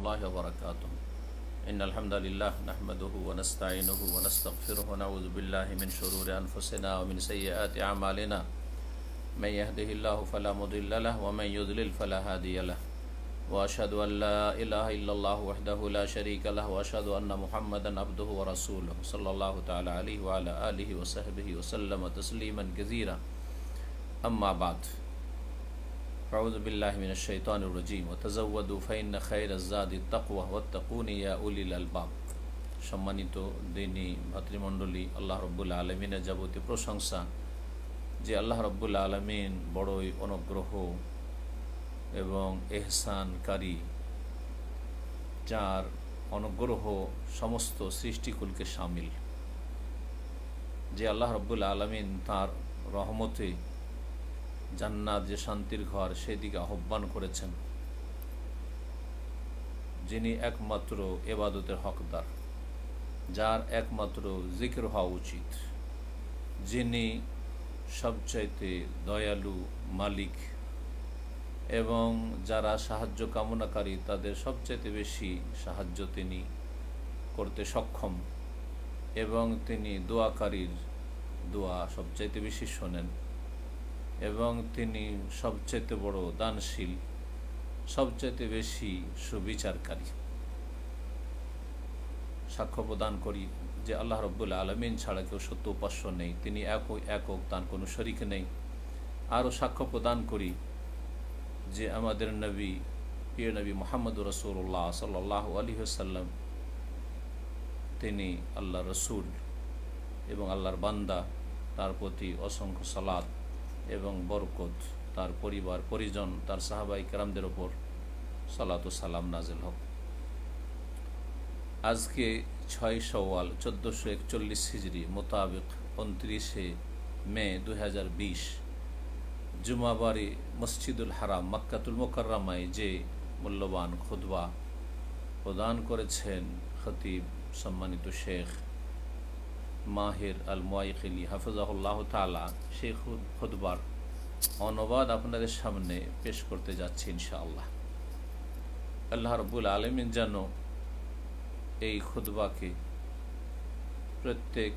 الله وبركاته إن الحمد لله نحمده ونستعينه ونستغفره ونعوذ بالله من شرور أنفسنا ومن سيئات أعمالنا من يهده الله فلا مضل له ومن يضلل فلا هادي له وأشهد أن لا إله إلا الله وحده لا شريك له وأشهد أن محمدا عبده ورسوله صلى الله تعالى عليه وعلى آله وصحبه وسلم تسليما كثيرا أما بعد أعوذ بالله من الشيطان الرجيم وتزودوا فإن خير الزاد التقوى واتقون يا أولي الألباب। সম্মানিত দিনী ভাতৃমণ্ডলী, আল্লাহ রব্বুল আলমিনের যাবতীয় প্রশংসা যে আল্লাহ রব্বুল আলমিন বড়ই অনুগ্রহ এবং এহসানকারী, যার অনুগ্রহ সমস্ত সৃষ্টিকুলকে শামিল। যে আল্লাহ রব্বুল আলমিন তার রহমতে জান্নাত যে শান্তির ঘর সেদিকে আহ্বান করেছেন, যিনি একমাত্র ইবাদতের হকদার, যার একমাত্র জিকির হওয়া উচিত, যিনি সবচাইতে দয়ালু মালিক এবং যারা সাহায্য কামনাকারী তাদের সবচাইতে বেশি সাহায্য তিনি করতে সক্ষম এবং তিনি দোয়াকারীর দোয়া সবচাইতে বেশি শোনেন এবং তিনি সবচাইতে বড় দানশীল, সবচাইতে বেশি সুবিচারকারী। সাক্ষ্য প্রদান করি যে আল্লাহ রব্বুল আলমিন ছাড়া কেউ সত্য উপাস্য নেই, তিনি একক, তার কোনো শরিক নেই। আরও সাক্ষ্য প্রদান করি যে আমাদের নবী, প্রিয় নবী মুহাম্মদুর রাসূলুল্লাহ সাল্লাল্লাহু আলাইহি ওয়াসাল্লাম, তিনি আল্লাহর রসুল এবং আল্লাহর বান্দা। তার প্রতি অসংখ্য সালাত এবং বরকত, তার পরিবার পরিজন, তার সাহাবাই কেরামদের ওপর সালাত ও সালাম নাজিল হোক। আজকে 6 শাওয়াল 1441 হিজরি মোতাবেক 29 মে 2020 জুমাবারে মসজিদুল হারাম মক্কাতুল মুকাররমায় যে মূল্যবান খুতবা প্রদান করেছেন খতিব সম্মানিত শেখ মাহির আল মুয়াইকিলি হাফিজাহুল্লাহ তাআলা, সেই খুতবার অনুবাদ আপনাদের সামনে পেশ করতে যাচ্ছি ইনশাআল্লাহ। আল্লাহ রাব্বুল আলামিন যেন এই খুতবাকে প্রত্যেক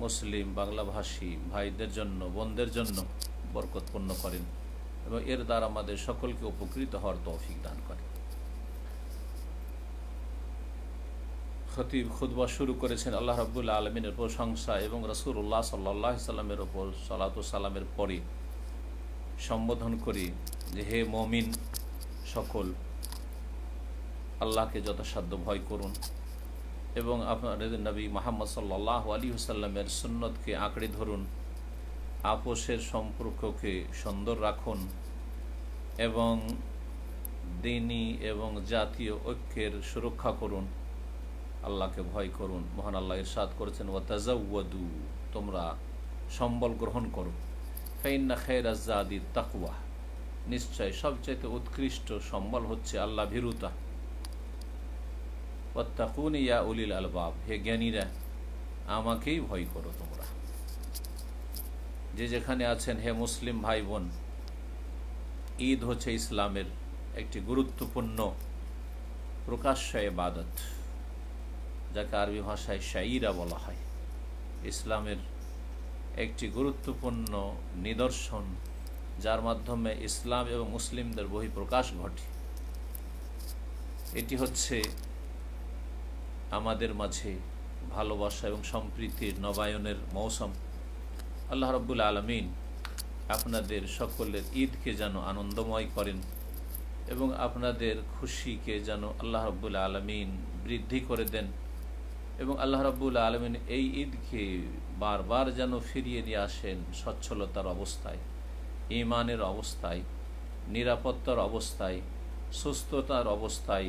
মুসলিম বাংলাভাষী ভাইদের জন্য, বোনদের জন্য বরকতপূর্ণ করেন এবং এর দ্বারা আমাদের সকলকে উপকৃত হওয়ার তৌফিক দান করেন। খতিব খুতবা শুরু করেছেন আল্লাহ রাব্বুল আলমিনের প্রশংসা এবং রাসূলুল্লাহ সাল্লাল্লাহু আলাইহি সাল্লামের ওপর সালাত ও সালামের পরে সম্বোধন করি যে হে মুমিন সকল, আল্লাহকে যথাসাধ্য ভয় করুন এবং আপনাদের নবী মুহাম্মদ সাল্লাল্লাহু আলাইহি ওয়াসাল্লামের সুন্নতকে আঁকড়ে ধরুন, আপোষের সম্পর্ককে সুন্দর রাখুন এবং দ্বীনি এবং জাতীয় ঐক্যের সুরক্ষা করুন, আল্লাহকে ভয় করুন। মহান আল্লাহ ইরশাদ করেছেন ওয়াতাজাওয়াদু, তোমরা সম্বল গ্রহণ করো, ফাইন্না খায়রাজ যাদি তাকওয়া, নিশ্চয় সবচাইতে উৎকৃষ্ট সম্বল হচ্ছে আল্লাহ ভীরুতা। ওয়াত্তাকুনি ইয়া উলিল আলবাব, হে জ্ঞানীরা আমাকেই ভয় করো তোমরা। যে যেখানে আছেন হে মুসলিম ভাই বোন, ঈদ হচ্ছে ইসলামের একটি গুরুত্বপূর্ণ প্রকাশ্য ইবাদত, যাকে আরবি ভাষায় শাইরা বলা হয়। ইসলামের একটি গুরুত্বপূর্ণ নিদর্শন, যার মাধ্যমে ইসলাম এবং মুসলিমদের বহিঃপ্রকাশ ঘটে। এটি হচ্ছে আমাদের মাঝে ভালোবাসা এবং সম্প্রীতির নবায়নের মৌসুম। আল্লাহ রাব্বুল আলামিন আপনাদের সকলের ঈদকে যেন আনন্দময় করেন এবং আপনাদের খুশিকে যেন আল্লাহ রাব্বুল আলামিন বৃদ্ধি করে দেন এবং আল্লাহ রাব্বুল আলামিন এই ঈদকে বারবার যেন ফিরিয়ে নিয়ে আসেন সচ্ছলতার অবস্থায়, ঈমানের অবস্থায়, নিরাপত্তার অবস্থায়, সুস্থতার অবস্থায়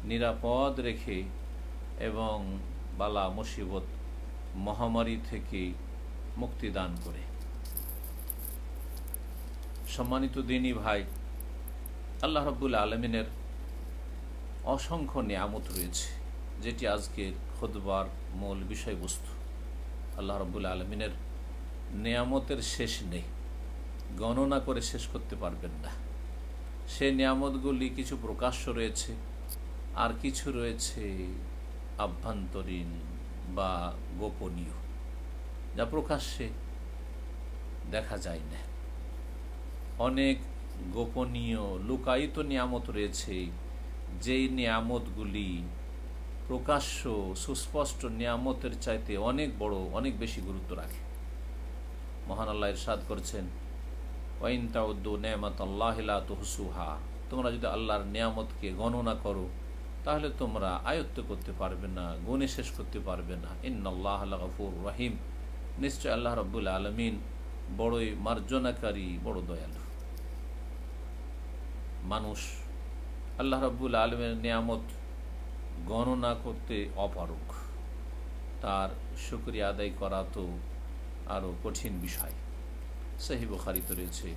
নিরাপদ রেখে এবং বালা মুসিবত মহামারী থেকে মুক্তি দান করে। সম্মানিত দিনী ভাই, আল্লাহ রাব্বুল আলামিনের অসংখ্য নিয়ামত রয়েছে, যেটি আজকের খুতবার মূল বিষয়বস্তু। আল্লাহ রাব্বুল আলামিনের নিয়ামতের শেষ নেই, গণনা করে শেষ করতে পারবেন না। সে নিয়ামতগুলি কিছু প্রকাশ্য রয়েছে আর কিছু রয়েছে আভ্যন্তরীণ বা গোপনীয়, যা প্রকাশ্যে দেখা যায় না। অনেক গোপনীয় লুকায়িত নিয়ামত রয়েছে, যেই নিয়ামতগুলি প্রকাশ্য সুস্পষ্ট নিয়ামতের চাইতে অনেক বড়, অনেক বেশি গুরুত্ব রাখে। মহান আল্লাহ ইরশাদ করছেন, ওয়াইন তাউদ্দু নি'মাতাল্লাহি লা তুহসুহা, তোমরা যদি আল্লাহর নিয়ামতকে গণনা করো তাহলে তোমরা আয়ত্ত করতে পারবে না, গুণে শেষ করতে পারবে না। ইন্নাল্লাহা লাগাফুর রহিম, নিশ্চয় আল্লাহ রাব্বুল আলামিন বড়ই মার্জনাকারী, বড় দয়ালু। মানুষ আল্লাহ রাব্বুল আলামিনের নিয়ামত গণনা করতে অপারগ, তার শুকরিয়া আদায় করা তো আরও কঠিন বিষয়। সহিহ বুখারীতে রয়েছে,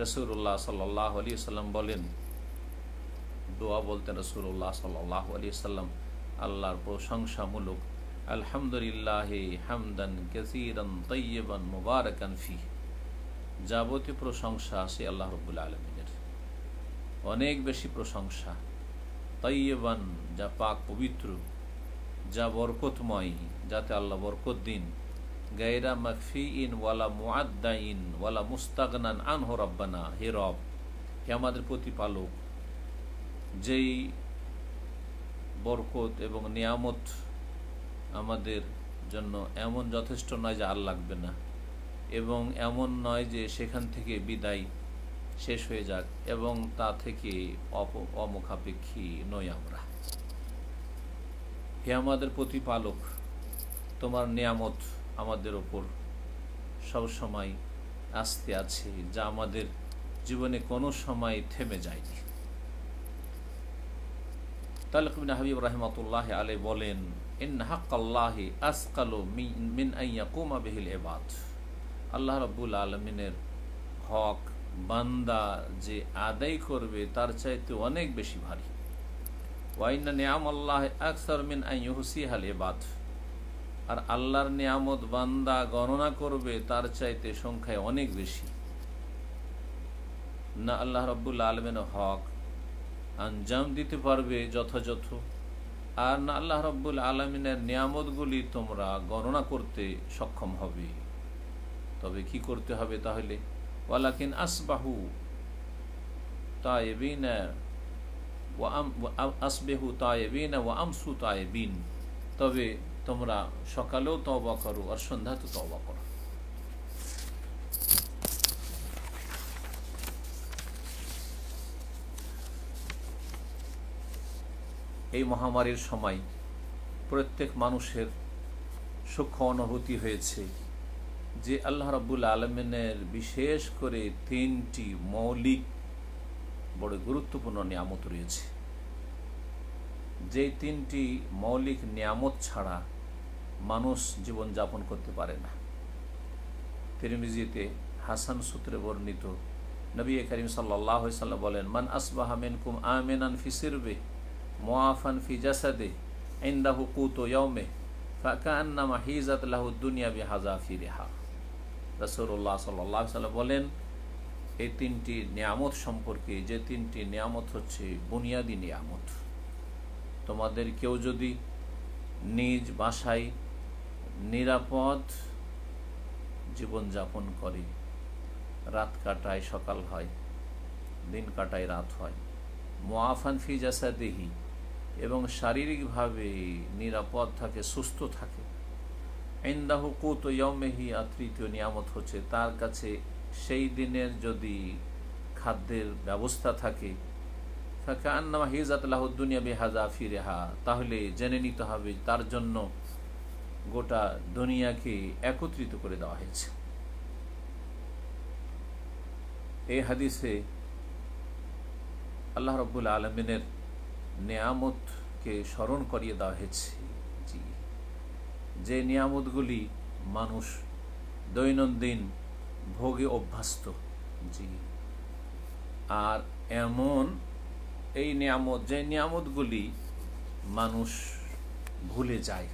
রাসূলুল্লাহ সাল্লাল্লাহু আলাইহি ওয়াসাল্লাম বলেন, দোয়া বলতেন রাসূলুল্লাহ সাল্লাল্লাহু আলাইহি ওয়াসাল্লাম, আল্লাহর প্রশংসামূলক আলহামদুলিল্লাহি হামদান কাসীরান তাইয়িবান মুবারাকান ফিহি, যাবতীয় প্রশংসা সে আল্লাহ রাব্বুল আলামিনের, অনেক বেশি প্রশংসা। তাইয়িবান, যা পাক পবিত্র, যা বরকতময়, যাতে আল্লাহ বরকত দিন। গায়রা মাকফিইন ওয়ালা মুআদ্দাইন ওয়ালা মুস্তাগনান আনহু রাব্বানা, হে রব, হে আমাদের প্রতিপালক, যেই বরকত এবং নিয়ামত আমাদের জন্য এমন যথেষ্ট নয় যে আর লাগবে না, এবং এমন নয় যে সেখান থেকে বিদায় শেষ হয়ে যাক, এবং তা থেকে অমুখাপেক্ষী নই আমরা। হে আমাদের প্রতিপালক, তোমার নিয়ামত আমাদের ওপর সবসময় আসতে আছে, যা আমাদের জীবনে কোনো সময় থেমে যায়নি। তালক বিন হাবিব রাহিমাতুল্লাহ আলাইহি বলেন, ইন্না হাক্কাল্লাহি আসকালু মিন আন ইয়াকুমা বিহিল ইবাদ, আল্লাহ রাব্বুল আলামিনের হক বান্দা যে আদায় করবে তার চাইতে অনেক বেশি ভারী। ওয়া ইন্না নিআমাল্লাহি আকসার মিন আন ইউহসিহাল ইবাদ, আর আল্লাহর নিয়ামত বান্দা গণনা করবে তার চাইতে সংখ্যায় অনেক বেশি। না আল্লাহ রাব্বুল আলামিনের হক আঞ্জাম দিতে পারবে যথাযথ, আর না আল্লাহ রাব্বুল আলামিনের নিয়ামতগুলি তোমরা গণনা করতে সক্ষম হবে। তবে কি করতে হবে তাহলে? ওয়ালাকিন আসবাহু তাইবিনা ওয়া আমসু তাইবিন, তবে তোমরা সকালেও তওবা করো আর সন্ধ্যাতেও তওবা করো। এই মহামারীর সময় প্রত্যেক মানুষের সূক্ষ্ম অনুভূতি হয়েছে যে আল্লাহ রাব্বুল আলামিনের বিশেষ করে তিনটি মৌলিক বড় গুরুত্বপূর্ণ নিয়ামত রয়েছে, যে তিনটি মৌলিক নিয়ামত ছাড়া মানুষ জীবনযাপন করতে পারে না। তিরমিজিতে হাসান সূত্রে বর্ণিত, নবী করিম সাল্লাল্লাহু আলাইহি ওয়াসাল্লাম বলেন, মান আসবাহা মিনকুম আমিনান ফি সিরবিহি মুআফান ফি জাসাদিহি ইনদাহু কুতু ইয়াউমিহি ফাকান্নামা হিজাত লাহু দুনিয়া বিহাযাফিরিহা। রাসূলুল্লাহ সাল্লাল্লাহু আলাইহি ওয়াসাল্লাম বলেন, এই তিনটি নিয়ামত সম্পর্কে, যে তিনটি নিয়ামত হচ্ছে বুনিয়াদি নিয়ামত। তোমাদের কেউ যদি নিজ বাসায় নিরাপদ জীবনযাপন করে, রাত কাটায় সকাল হয়, দিন কাটায় রাত হয়, মুআফান ফি জাসাদিহি, এবং শারীরিকভাবে নিরাপদ থাকে, সুস্থ থাকে, ইনদাহু কুতু ইয়াউমিহি, আর তৃতীয় নিয়ামত হচ্ছে তার কাছে সেই দিনের যদি খাদ্যের ব্যবস্থা থাকে, ফাকান্নামা হিজাত লাহু দুনিয়া বিহাযাফিরিহা, তাহলে জেনে নিতে হবে তার জন্য গোটা দুনিয়াকে একত্রিত করে দেওয়া হয়েছে। এই হাদিসে আল্লাহ রাব্বুল আলামিনের নিয়ামতকে স্মরণ করিয়ে দেওয়া হয়েছে, যে নিয়ামতগুলি মানুষ দৈনন্দিন ভোগে অভ্যস্ত। আর এমন এই নিয়ামত, যে নিয়ামতগুলি মানুষ ভুলে যায়,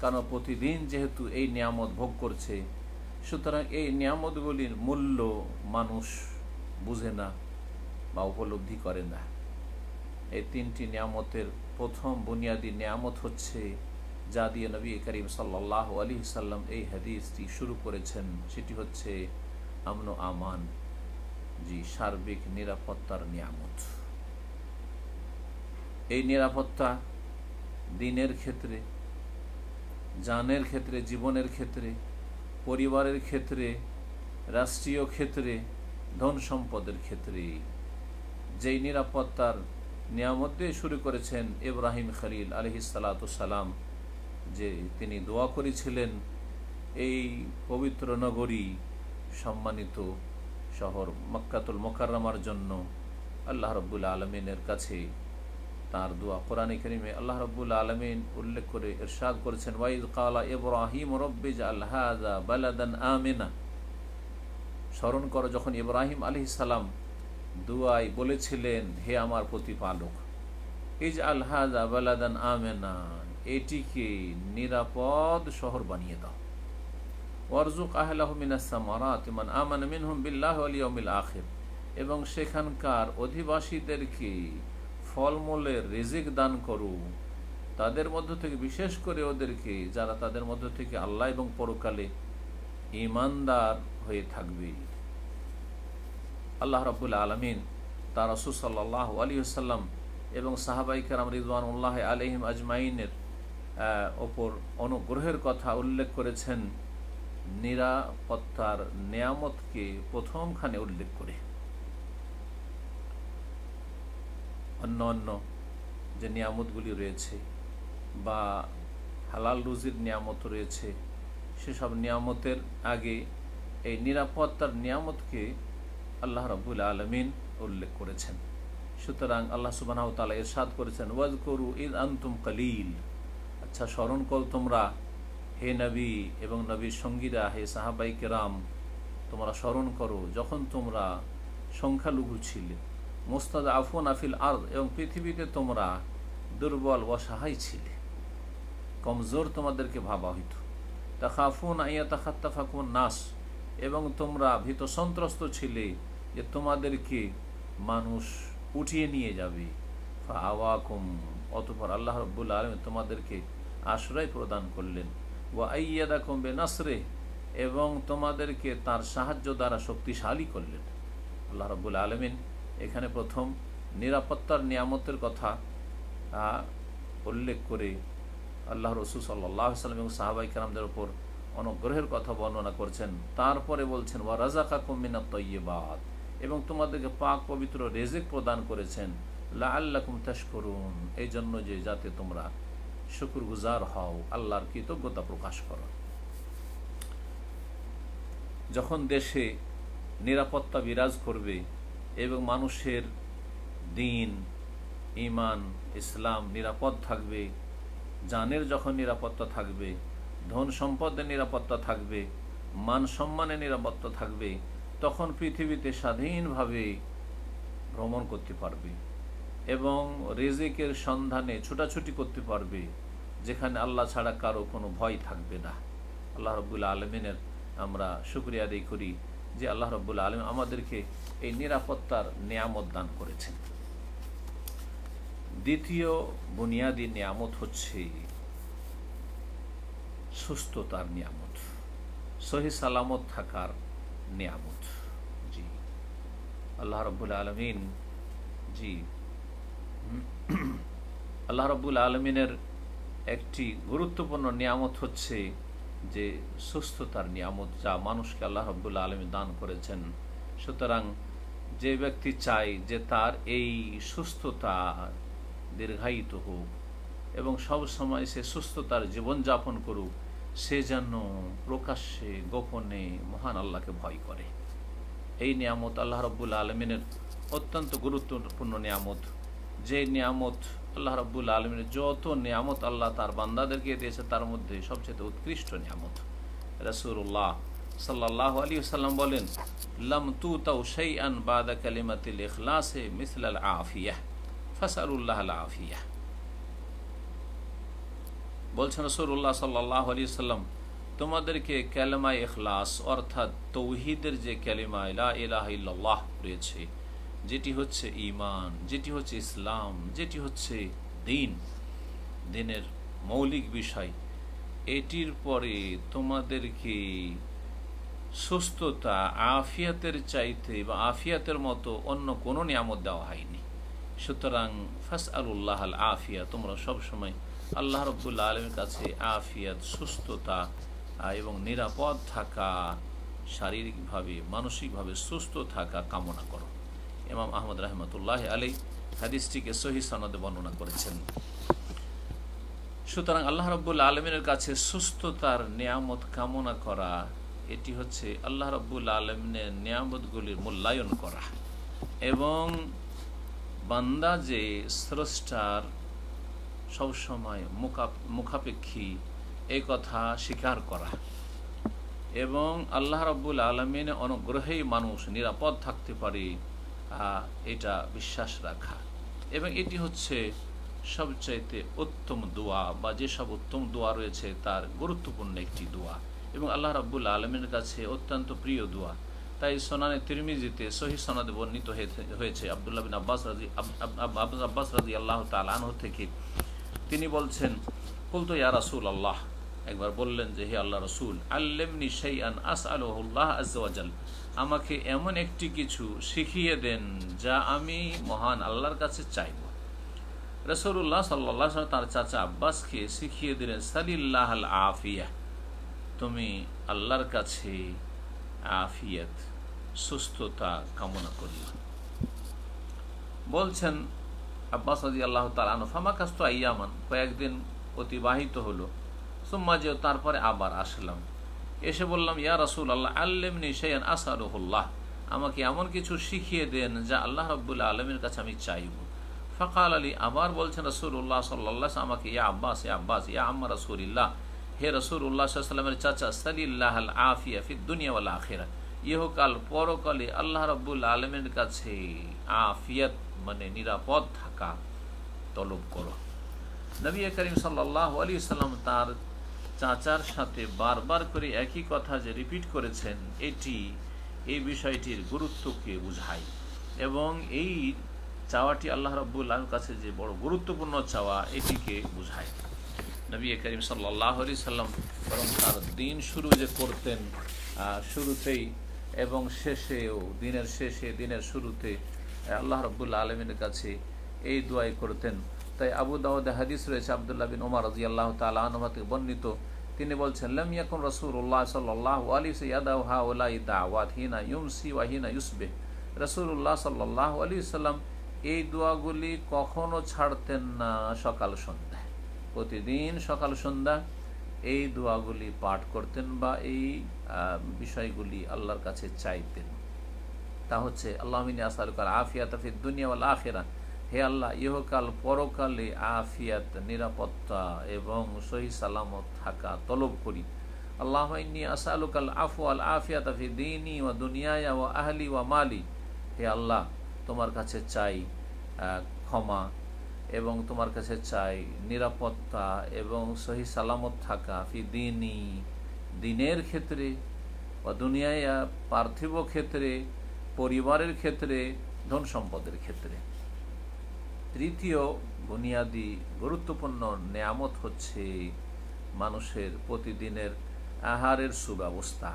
কারণ প্রতিদিন যেহেতু এই নিয়ামত ভোগ করছে, সুতরাং এই নিয়ামতগুলির মূল্য মানুষ বুঝে না বা উপলব্ধি করে না। এই তিনটি নিয়ামতের প্রথম বুনিয়াদী নিয়ামত হচ্ছে যা দিয়ে নবী করিম সাল্লাল্লাহু আলাইহি সাল্লাম এই হাদিসটি শুরু করেছেন, সেটি হচ্ছে আমন আমান, সার্বিক নিরাপত্তার নিয়ামত। এই নিরাপত্তা দিনের ক্ষেত্রে, জানের ক্ষেত্রে, জীবনের ক্ষেত্রে, পরিবারের ক্ষেত্রে, রাষ্ট্রীয় ক্ষেত্রে, ধন সম্পদের ক্ষেত্রে। যেই নিরাপত্তার নিয়ামত দিয়ে শুরু করেছেন ইব্রাহিম খলিল আলাইহিসসালাতু সালাম, যে তিনি দোয়া করেছিলেন এই পবিত্র নগরী, সম্মানিত শহর মক্কাতুল মুকাররমার জন্য আল্লাহ রাব্বুল আলামিনের কাছে তার দোয়া কোরআনে কারীমে আল্লাহ রাব্বুল আলামিন উল্লেখ করে ইরশাদ করেছেন, ওয়াইদ ক্বালা ইব্রাহিম রব্বি জাল হাযা বালাদান আমিনা। স্মরণ করো যখন ইব্রাহিম আলাইহিস সালাম দুআয় বলেছিলেন, হে আমার প্রতিপালক, ইজআল হাযা বালাদান আমিনা, এটিকে নিরাপদ শহর বানিয়ে দাও। ওয়ারযুক আহলাহু মিনাস সামারাতি মান আমানা মিনহুম বিল্লাহি ওয়াল ইয়াউমিল আখির, এবং সেখানকার অধিবাসীদেরকে ফলমূলের রিজিক দান করো, তাদের মধ্য থেকে বিশেষ করে ওদেরকে যারা তাদের মধ্য থেকে আল্লাহ এবং পরকালে ঈমানদার হয়ে থাকবে। আল্লাহ রাব্বুল আলামিন তার রাসূল সাল্লাল্লাহু আলাইহি ওয়াসাল্লাম এবং সাহাবায়ে কেরাম রিদওয়ানুল্লাহি আলাইহিম আজমাইনের ওপর অনুগ্রহের কথা উল্লেখ করেছেন নিরাপত্তার নিয়ামতকে প্রথমখানে উল্লেখ করে। অন্য অন্য যে নিয়ামতগুলি রয়েছে বা হালাল রুজির নিয়ামত রয়েছে, সেসব নিয়ামতের আগে এই নিরাপত্তার নিয়ামতকে আল্লাহ রাব্বুল আলামিন উল্লেখ করেছেন। সুতরাং আল্লাহ সুবহানাহু ওয়া তাআলা ইরশাদ করেছেন, ওয়াজকুরু ইয আনতুম কালীল, আচ্ছা স্মরণ করো তোমরা হে নবী এবং নবীর সঙ্গীরা, হে সাহাবায়ে কেরাম, তোমরা স্মরণ করো যখন তোমরা সংখ্যালঘু ছিলে, মুস্তাদআফুনা ফিল আরদ, এবং পৃথিবীতে তোমরা দুর্বল অসহায় ছিলে, কমজোর তোমাদেরকে ভাবা হইত। তাখাফুনা আইয়াতাখাত্তাফাকুন নাস, এবং তোমরা ভীত সন্ত্রস্ত ছিলে যে তোমাদেরকে মানুষ উঠিয়ে নিয়ে যাবে। ফাআওয়াকুম, অতঃপর আল্লাহ রাব্বুল আলামিন তোমাদেরকে আশ্রয় প্রদান করলেন। ওয়া আইয়াদাকুম বিনাসরিহি, এবং তোমাদেরকে তার সাহায্য দ্বারা শক্তিশালী করলেন। আল্লাহ রাব্বুল আলামিন এখানে প্রথম নিরাপত্তার নিয়ামতের কথা উল্লেখ করে আল্লাহ রাসূল সাল্লাল্লাহু আলাইহি ওয়াসাল্লাম এবং সাহাবায়ে কেরামদের উপর অনুগ্রহের কথা বর্ণনা করছেন। তারপরে বলছেন, ওয়া রাযাকাকুম মিনাত তাইয়্যিবাত, এবং তোমাদেরকে পাক পবিত্র রিজিক প্রদান করেছেন, লাআল্লাকুম তাশকুরুন, এই জন্য যে যাতে তোমরা শুকরগুজার হও, আল্লাহর কৃতজ্ঞতা প্রকাশ করো। যখন দেশে নিরাপত্তা বিরাজ করবে এবং মানুষের দিন, ঈমান, ইসলাম নিরাপদ থাকবে, জানের যখন নিরাপত্তা থাকবে, ধন সম্পদের নিরাপত্তা থাকবে, মান সম্মানের নিরাপত্তা থাকবে, তখন পৃথিবীতে স্বাধীনভাবে ভ্রমণ করতে পারবে এবং রিজিকের সন্ধানে ছোটাছুটি করতে পারবে, যেখানে আল্লাহ ছাড়া কারো কোনো ভয় থাকবে না। আল্লাহ রাব্বুল আলামিনের আমরা শুকরিয়া আদায় করি যে আল্লাহ রাব্বুল আলামিন আমাদেরকে এই নিরাপত্তার নিয়ামত দান করেছেন। দ্বিতীয় বুনিয়াদী নিয়ামত হচ্ছে সুস্থতার নিয়ামত, সহি সালামত থাকার নিয়ামত। জি, আল্লাহ রাব্বুল আলামিন আল্লাহ রাব্বুল আলামিনের একটি গুরুত্বপূর্ণ নিয়ামত হচ্ছে যে সুস্থতার নিয়ামত, যা মানুষকে আল্লাহ রাব্বুল আলামিন দান করেছেন। সুতরাং যে ব্যক্তি চায় যে তার এই সুস্থতা দীর্ঘায়িত হোক এবং সব সময় সে সুস্থতার জীবনযাপন করুক, সে যেন প্রকাশ্যে গোপনে মহান আল্লাহকে ভয় করে। এই নিয়ামত আল্লাহ রাব্বুল আলামিনের অত্যন্ত গুরুত্বপূর্ণ নিয়ামত, যে নিয়ামত আল্লাহ রাব্বুল আলামিনের যত নিয়ামত আল্লাহ তার বান্দাদেরকে দিয়েছে তার মধ্যে সবচেয়ে উৎকৃষ্ট নিয়ামত। রাসূলুল্লাহ সাল্লাল্লাহু আলাইহি ওয়াসাল্লাম বলেন, লাম তুতাউ শাইআন বাদা কালিমাতিল ইখলাসে মিসলাল আফিয়াহ ফাসআলুল্লাহাল আফিয়াহ। বলছেন রাসূলুল্লাহ সাল্লাল্লাহু আলাইহি ওয়াসাল্লাম, তোমাদেরকে কালেমায়ে ইখলাস অর্থাৎ তৌহিদের যে কালিমা লা ইলাহা ইল্লাল্লাহ রয়েছে, যেটি হচ্ছে ঈমান, যেটি হচ্ছে ইসলাম, যেটি হচ্ছে দিনের মৌলিক বিষয়, এটির পরে তোমাদেরকে সুস্থতা, আফিয়াতের চাইতে বা আফিয়াতের মতো অন্য কোনো নিয়ামত দেওয়া হয়নি। সুতরাং ফাসআলুল্লাহ আল আফিয়া, তোমরা সবসময় আল্লাহ রাব্বুল আলামিনের কাছে আফিয়াত, সুস্থতা এবং নিরাপদ থাকা, শারীরিকভাবে মানসিকভাবে সুস্থ থাকা কামনা করো। ইমাম আহমদ রাহমাতুল্লাহ আলাইহি হাদিসটিকে সহিহ সনদে বর্ণনা করেছেন। সুতরাং আল্লাহ রাব্বুল আলামিনের কাছে সুস্থতার নিয়ামত কামনা করা, এটি হচ্ছে আল্লাহ রাব্বুল আলামিনের নিয়ামতগুলির মূল্যায়ন করা এবং বান্দা যে স্রষ্টার সবসময় মুখাপেক্ষী এই কথা স্বীকার করা এবং আল্লাহ রাব্বুল আলামিনের অনুগ্রহেই মানুষ নিরাপদ থাকতে পারে, এটা বিশ্বাস রাখা। এবং এটি হচ্ছে সবচাইতে উত্তম দোয়া, বা যেসব উত্তম দোয়া রয়েছে তার গুরুত্বপূর্ণ একটি দোয়া এবং আল্লাহ রাব্বুল আলামিনের কাছে অত্যন্ত প্রিয় দোয়া। তাই সুনানে তিরমিজিতে সহিহ সনদে বর্ণিত হয়েছে আব্দুল্লাহ বিন আব্বাস রাদিয়াল্লাহু তাআলা আনহু থেকে, তিনি বলছেন, কুলতু ইয়া রাসূলুল্লাহ, একবার বললেন যে হে আল্লাহ রাসূল, আল্লিমনি শাইআন আসআলুহুল্লাহ আযজা ওয়া জাল, আমাকে এমন একটি কিছু শিখিয়ে দেন যা আমি মহান আল্লাহর কাছে চাইব। রাসূলুল্লাহ সাল্লাল্লাহু আলাইহি ওয়াসাল্লাম তার চাচা আব্বাসকে শিখিয়ে দিলেন, সালিল্লাহ আল আফিয়া, তুমি আল্লাহর কাছে আফিয়াত, সুস্থতা কামনা করিও। বলছেন আব্বাস রাদিয়াল্লাহু তাআলা আনহু, ফামাকাস্তু আইয়ামান, কয়েকদিন অতিবাহিত হলো, সুম্মা যে তারপরে আবার আসলাম, এসে বললাম, ইয়া রাসূলুল্লাহ আল্লিমনি শাইআন আসআলুহুল্লাহ, আমাকে এমন কিছু শিখিয়ে দেন যা আল্লাহ রাব্বুল আলামিনের কাছে আমি চাইব। ফাকাল আলী, আবার বলছেন রাসূলুল্লাহ সাল্লাল্লাহু আলাইহি ওয়াসাল্লাম আমাকে, ইয়া আব্বাস, ইয়া আব্বাস, ইয়া আম্মা রাসূলিল্লাহ, হে রাসূলুল্লাহ সাল্লাল্লাহু আলাইহি ওয়াসাল্লামের চাচা, সালিল্লাহ আল আফিয়া ফিদ দুনিয়া ওয়াল আখিরা, ইহকাল পরকালে আল্লাহ রাব্বুল আলামিনের কাছে আফিয়াত মানে নিরাপদ থাকা তলব করো। নবী করিম সাল্লাল্লাহু আলাইহি ওয়াসাল্লাম তার চাচার সাথে বারবার করে একই কথা যে রিপিট করেছেন, এটি এই বিষয়টির গুরুত্বকে বুঝায় এবং এই চাওয়াটি আল্লাহ রাব্বুল আলামিনের কাছে যে বড় গুরুত্বপূর্ণ চাওয়া, এটিকে বুঝায়। নবী করিম সাল্লাল্লাহু আলাইহি ওয়াসাল্লাম বরং তার দিন শুরু যে করতেন শুরুতেই এবং শেষেও, দিনের শেষে দিনের শুরুতে আল্লাহ রাব্বুল আলামিনের কাছে এই দোয়াই করতেন। তাই আবু দাউদে হাদিস রয়েছে আব্দুল্লাহ বিন ওমর রাদিয়াল্লাহু তাআলা আনহু থেকে বর্ণিত, তিনি বলছেন, লাম ইয়াকুন রাসূলুল্লাহ সাল্লাল্লাহু আলাইহি ওয়াসাল্লাম ইয়াদাউ হাউলাই দাওয়াত হিনা ইউমসি ওয়া হিনা ইউসবিহ, রাসূলুল্লাহ সাল্লাল্লাহু আলাইহি ওয়াসাল্লাম এই দোয়াগুলি কখনো ছাড়তেন না সকাল সন্ধ্যায়, প্রতিদিন সকাল সন্ধ্যা এই দোয়াগুলি পাঠ করতেন বা এই বিষয়গুলি আল্লাহর কাছে চাইতেন। তা হচ্ছে, আল্লাহুম্মা ইন্নী আসআলুকা আল আফিয়াতা ফিদ দুনিয়া ওয়াল আখিরা, হে আল্লাহ ইহকাল পরকালে আফিয়াত, নিরাপত্তা এবং সহি সালামত থাকা তলব করি। আল্লাহুম্মা ইন্নী আসআলুকা আল আফওয়া ওয়াল আফিয়াতা ফি দীনি ওয়া দুনিয়ায়া ওয়া আহলি ওয়া মালি, হে আল্লাহ তোমার কাছে চাই ক্ষমা এবং তোমার কাছে চাই নিরাপত্তা এবং সহি সালামত থাকা, ফি দীনি দিনের ক্ষেত্রে, ও দুনিয়ায় পার্থিব ক্ষেত্রে, পরিবারের ক্ষেত্রে, ধন সম্পদের ক্ষেত্রে। তৃতীয় বুনিয়াদি গুরুত্বপূর্ণ নেয়ামত হচ্ছে মানুষের প্রতিদিনের আহারের সুব্যবস্থা,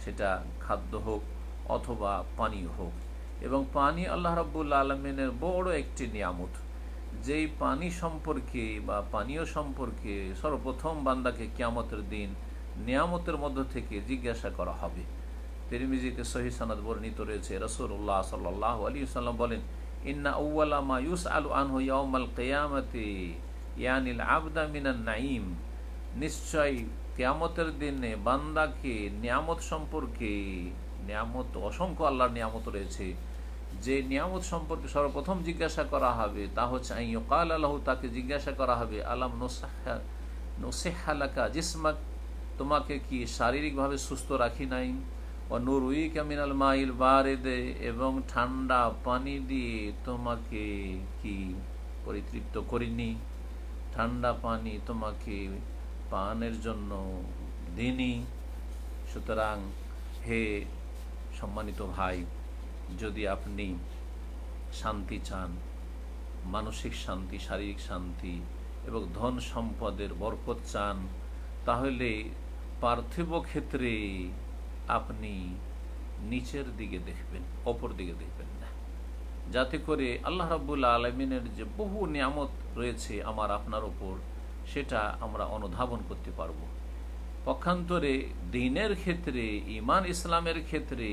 সেটা খাদ্য হোক অথবা পানীয় হোক। এবং পানি আল্লাহ রাব্বুল আলামিনের বড় একটি নিয়ামত, যেই পানি সম্পর্কে বা পানীয় সম্পর্কে সর্বপ্রথম বান্দাকে কিয়ামতের দিন নিয়ামতের মধ্য থেকে জিজ্ঞাসা করা হবে। তিরমিজিতে সহিহ সনদ বর্ণিত রয়েছে, রাসূলুল্লাহ সাল্লাল্লাহু আলাইহি ওয়াসাল্লাম বলেন, ইন্না আউওয়ালা মা ইউসআলু আনহু ইয়াউমাল কিয়ামাতি ইয়ানিল আবদা মিনান নাঈম, নিশ্চয় কিয়ামতের দিনে বান্দাকে নিয়ামত সম্পর্কে, নিয়ামত অসংখ্য আল্লাহর নিয়ামত রয়েছে, যে নিয়ামত সম্পর্কে সর্বপ্রথম জিজ্ঞাসা করা হবে তা হচ্ছে আইয়ুকাল লাহু, তাকে জিজ্ঞাসা করা হবে, আলাম নুসিহ্হা লাকা জিসমাক, তোমাকে কি শারীরিকভাবে সুস্থ রাখি নাই, ও নুরুইকা মিনাল মাইল বারিদে, এবং ঠান্ডা পানি দিয়ে তোমাকে কি পরিতৃপ্ত করিনি, ঠান্ডা পানি তোমাকে পানের জন্য দিনি। সুতরাং হে সম্মানিত ভাই, যদি আপনি শান্তি চান, মানসিক শান্তি, শারীরিক শান্তি এবং ধন সম্পদের বরকত চান, তাহলে পার্থিব ক্ষেত্রে আপনি নিচের দিকে দেখবেন, অপর দিকে দেখবেন না, যাতে করে আল্লাহ রাব্বুল আলামিনের যে বহু নিয়ামত রয়েছে আমার আপনার ওপর, সেটা আমরা অনুধাবন করতে পারব। পক্ষান্তরে দিনের ক্ষেত্রে, ঈমান ইসলামের ক্ষেত্রে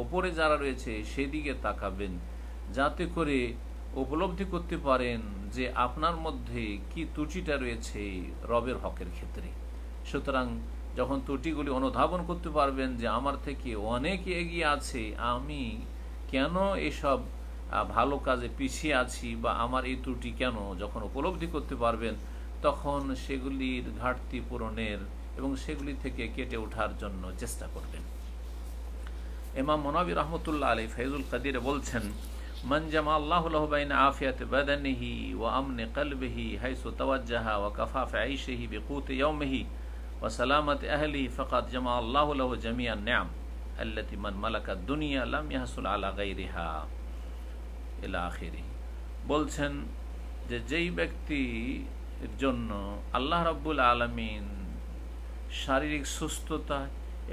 ওপরে যারা রয়েছে সেদিকে তাকাবেন, যাতে করে উপলব্ধি করতে পারেন যে আপনার মধ্যে কি ত্রুটিটা রয়েছে রবের হকের ক্ষেত্রে। সুতরাং যখন ত্রুটিগুলি অনুধাবন করতে পারবেন যে আমার থেকে অনেক এগিয়ে আছে, আমি কেন এসব ভালো কাজে পিছিয়ে আছি বা আমার এই ত্রুটি কেন, যখন উপলব্ধি করতে পারবেন, তখন সেগুলির ঘাটতি পূরণের এবং সেগুলি থেকে কেটে ওঠার জন্য চেষ্টা করবেন। ইমাম মুনাবী রহমতুল্লাহ আলাইহি ফায়জুল কাদিরে বলছেন, মান জামা আল্লাহু লাহু বাইনা আফিয়াতি বাদানিহি ওয়া আমনি কলবিহি হাইসু তাওয়াজ্জাহা ওয়া কাফাফি আইশিহি বিকুতি ইয়াউমিহি ওয়া সালামাতি আহলিহি ফাকাদ জামা আল্লাহু লাহু জামিআন নিআম আল্লাতী মান মালাকা দুনিয়া লাম ইয়াহসুল আলা গায়রিহা ইলা আখিরি। বলছেন যে যেই ব্যক্তির জন্য আল্লাহ রাব্বুল আলামিন শারীরিক সুস্থতা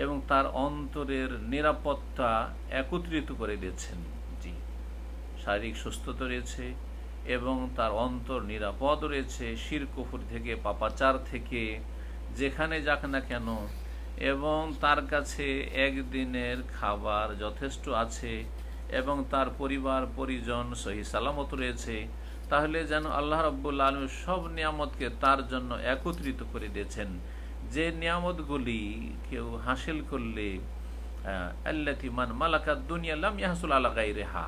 এবং তার অন্তরের নিরাপত্তা একত্রিত করে দিয়েছেন, জি, শারীরিক সুস্থতা রয়েছে এবং তার অন্তর নিরাপদ রয়েছে শিরক কুফর থেকে, পাপাচার থেকে, যেখানে যাক না কেন, এবং তার কাছে একদিনের খাবার যথেষ্ট আছে এবং তার পরিবার পরিজন সহি সালামত রয়েছে, তাহলে যেন আল্লাহ রাব্বুল আলামিন সব নিয়ামতকে তার জন্য একত্রিত করে দিয়েছেন। যে নিয়ামতগুলি কেউ হাসিল করলে, আল্লাতী মান মালাকাদ দুনিয়া লাম ইয়াহসুল আলা গায়রিহা,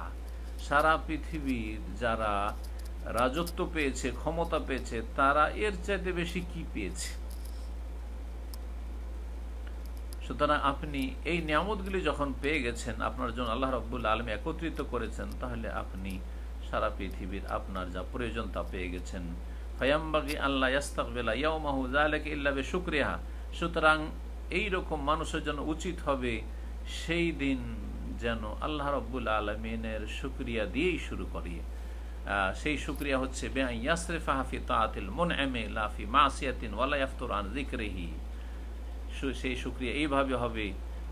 সারা পৃথিবীর যারা রাজত্ব পেয়েছে, ক্ষমতা পেয়েছে, তারা এর চাইতে বেশি কি পেয়েছে। সুতরাং আপনি এই নিয়ামতগুলি যখন পেয়ে গেছেন, আপনার জন্য আল্লাহ রাব্বুল আলামিন একত্রিত করেছেন, তাহলে আপনি সারা পৃথিবীর আপনার যা প্রয়োজন তা পেয়ে গেছেন। ফায়ামবাগি আল্লাহ ইয়াস্তাকবিলা ইয়াউমাহু যালিকা ইল্লা বিশুকরিহা। সুতরাং এইরকম মানুষের জন্য উচিত হবে সেই দিন যেন আল্লাহ রাব্বুল আলামিনের শুকরিয়া দিয়েই শুরু করি। সেই শুকরিয়া হচ্ছে বিআন ইয়াসরিফা ফি তাআতিল মুনআমি লা ফি মাসিয়াতিন ওয়া লা ইয়াফতুর আন যিকরিহি। সেই শুকরিয়া এইভাবে হবে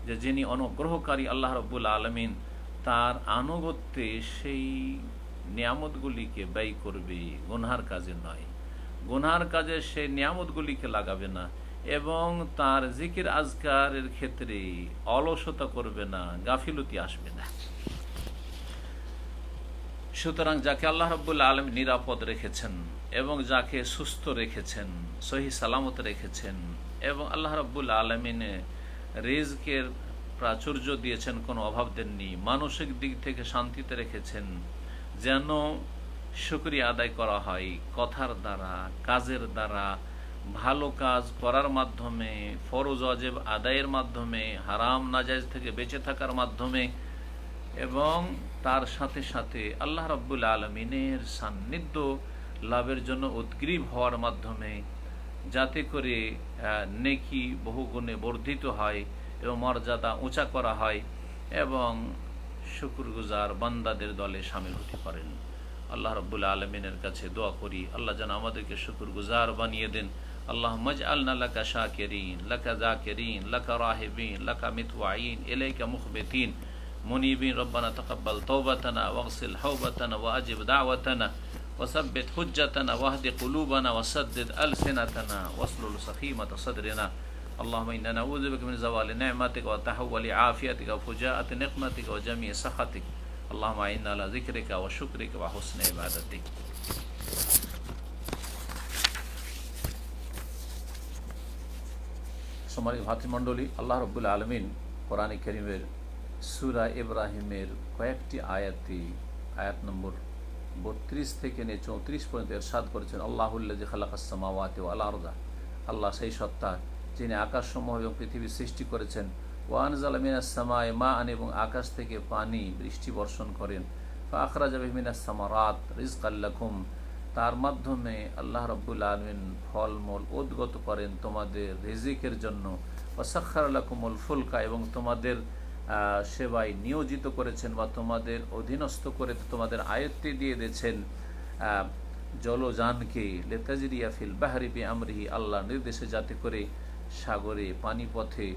যে যিনি অনুগ্রহকারী আল্লাহ রাব্বুল আলামিন, তার আনুগত্যে সেই নিয়ামতগুলিকে ব্যয় করবে, গুনহার কাজে নয়। গুনহার কাজে সেই নিয়ামতগুলিকে লাগাবে না এবং তার জিকির আজকারের ক্ষেত্রে অলসতা করবে না, গাফিলতি আসবে না। সুতরাং যাকে আল্লাহ রাব্বুল আলামিন নিরাপদ রেখেছেন এবং যাকে সুস্থ রেখেছেন, সহি সালামত রেখেছেন, এবং আল্লাহ রাব্বুল আলামিন রিজকের প্রাচুর্য দিয়েছেন, কোনো অভাব দেননি, মানসিক দিক থেকে শান্তিতে রেখেছেন, যেন শুকরিয়া আদায় করা হয় কথার দ্বারা, কাজের দ্বারা, ভালো কাজ করার মাধ্যমে, ফরজ ওয়াজিব আদায়ের মাধ্যমে, হারাম নাজায়েজ থেকে বেঁচে থাকার মাধ্যমে, এবং তার সাথে সাথে আল্লাহ রাব্বুল আলামিনের সান্নিধ্য লাভের জন্য উদ্গ্রীব হওয়ার মাধ্যমে, যাতে করে নেকি বহুগুণে বর্ধিত হয় এবং মর্যাদা উঁচা করা হয় এবং শুকরগুজার বান্দাদের দলে শামিল হতে পারেন। আল্লাহ রাব্বুল আলামিনের কাছে দোয়া করি, আল্লাহ যেন আমাদেরকে শুকরগুজার বানিয়ে দেন। আল্লাহুম্মা ইজআলনা লাকা শাকিরিন, লাকা যাকিরিন, লাকা রাহিবিন, লাকা মিতওয়াইন, ইলাইকা মুখবিতিন, মুনিবিন। রব্বানা তাকাব্বাল তাওবাতানা ওয়াগসিল হাওবাতানা ওয়াজিব দাওয়াতানা ওয়াসাব্বিত হুজ্জাতানা ওয়াহদি কুলুবানা ওয়াসাদ্দিদ আলসিনাতানা ওয়াসলুল সাখিমাতা সাদরিনা। اللهم إنا نعوذ بك من زوال نعمتك وتحول عافيتك وفجاءة نقمتك وجميع سخطك. اللهم إنا على ذكرك وشكرك وحسن عبادتك. সম্মানিত ভাতৃমণ্ডলী, আল্লাহ রাব্বুল আলামিন কোরআনে কারীমের সূরা ইব্রাহিমের কয়েকটি আয়াত নম্বর 32 থেকে নিয়ে 34 পর্যন্ত ইরশাদ করেছেন, আল্লাহুল্লাযী খালাকাস সামাওয়াতি ওয়াল আরদা, আল্লাহ সেই সত্তা যিনি আকাশসমূহ এবং পৃথিবী সৃষ্টি করেছেন, ওয়া আনজালা মিনাস সামাই মাআন, এবং আকাশ থেকে পানি বৃষ্টি বর্ষণ করেন, ফাআখরাজা বিহি মিনাস সামারাত রিজকাল লাকুম, তার মাধ্যমে আল্লাহ রাব্বুল আলামিন ফলমূল উদ্গত করেন তোমাদের রিজিকের জন্য, ওয়া সাখখারা লাকুমুল ফুলকা, এবং তোমাদের সেবায় নিয়োজিত করেছেন বা তোমাদের অধীনস্থ করে তোমাদের আয়ত্তে দিয়ে দিয়েছেন জলযানকে, লেতাজরিয়া ফিল বাহরি বিআমরিহি, আল্লাহ নির্দেশে যাতে করে সাগরে পানিপথে